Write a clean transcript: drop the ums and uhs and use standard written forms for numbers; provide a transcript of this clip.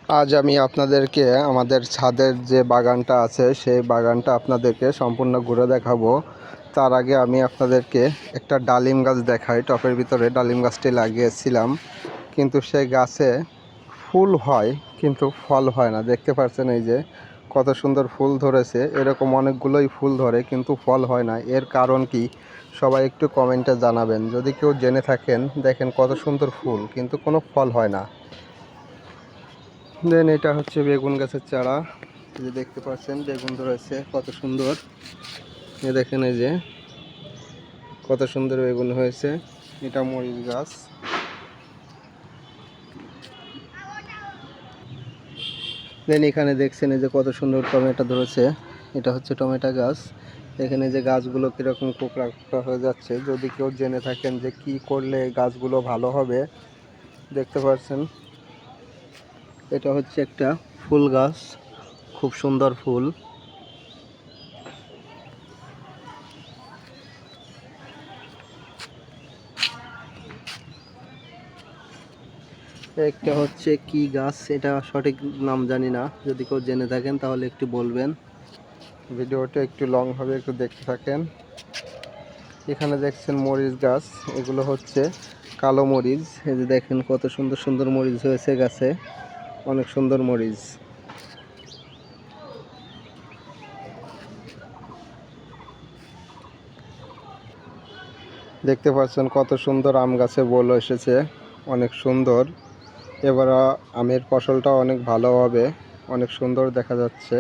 আজ আমি আপনাদেরকে আমাদের ছাদের যে বাগানটা আছে সেই বাগানটা আপনাদেরকে সম্পূর্ণ ঘুরে দেখাবো। তার আগে আমি আপনাদেরকে একটা ডালিম গাছ দেখাই। টবের ভিতরে ডালিম গাছটি লাগিয়েছিলাম, কিন্তু সেই গাছে ফুল হয় কিন্তু ফল হয় না। দেখতে পাচ্ছেন এই যে কত সুন্দর ফুল ধরেছে। এরকম অনেকগুলোই ফুল ধরে কিন্তু ফল হয় না। এর কারণ কি সবাই একটু কমেন্টে জানাবেন। যদি কেউ জেনে থাকেন, দেখেন কত সুন্দর ফুল কিন্তু কোনো ফল হয় না। দেন এটা হচ্ছে বেগুন গাছের চারা। এই যে দেখতে পাচ্ছেন বেগুন ধরেছে কত সুন্দর। দেখেন এই যে কত সুন্দর বেগুন হয়েছে। এটা মরিচ গাছ। দেন এখানে দেখছেন এই যে কত সুন্দর টমেটো ধরেছে। এটা হচ্ছে টমেটো গাছ। এখানে যে গাছগুলো কীরকম কোকড়া কোকড়া হয়ে যাচ্ছে, যদি কেউ জেনে থাকেন যে কি করলে গাছগুলো ভালো হবে। দেখতে পাচ্ছেন এটা হচ্ছে একটা ফুল গাছ, খুব সুন্দর ফুল। একটা হচ্ছে কি গাছ, এটা সঠিক নাম জানি না। যদি কেউ জেনে থাকেন তাহলে একটু বলবেন। ভিডিওটা একটু লং হবে, একটু দেখতে থাকেন। এখানে দেখছেন মরিচ গাছ, এগুলো হচ্ছে কালো মরিচ। এই যে দেখেন কত সুন্দর সুন্দর মরিচ হয়েছে গাছে, অনেক সুন্দর মরিচ। দেখতে পাচ্ছেন কত সুন্দর আম গাছে বোল এসেছে, অনেক সুন্দর। এবার আমের ফসলটা অনেক ভালো হবে, অনেক সুন্দর দেখা যাচ্ছে।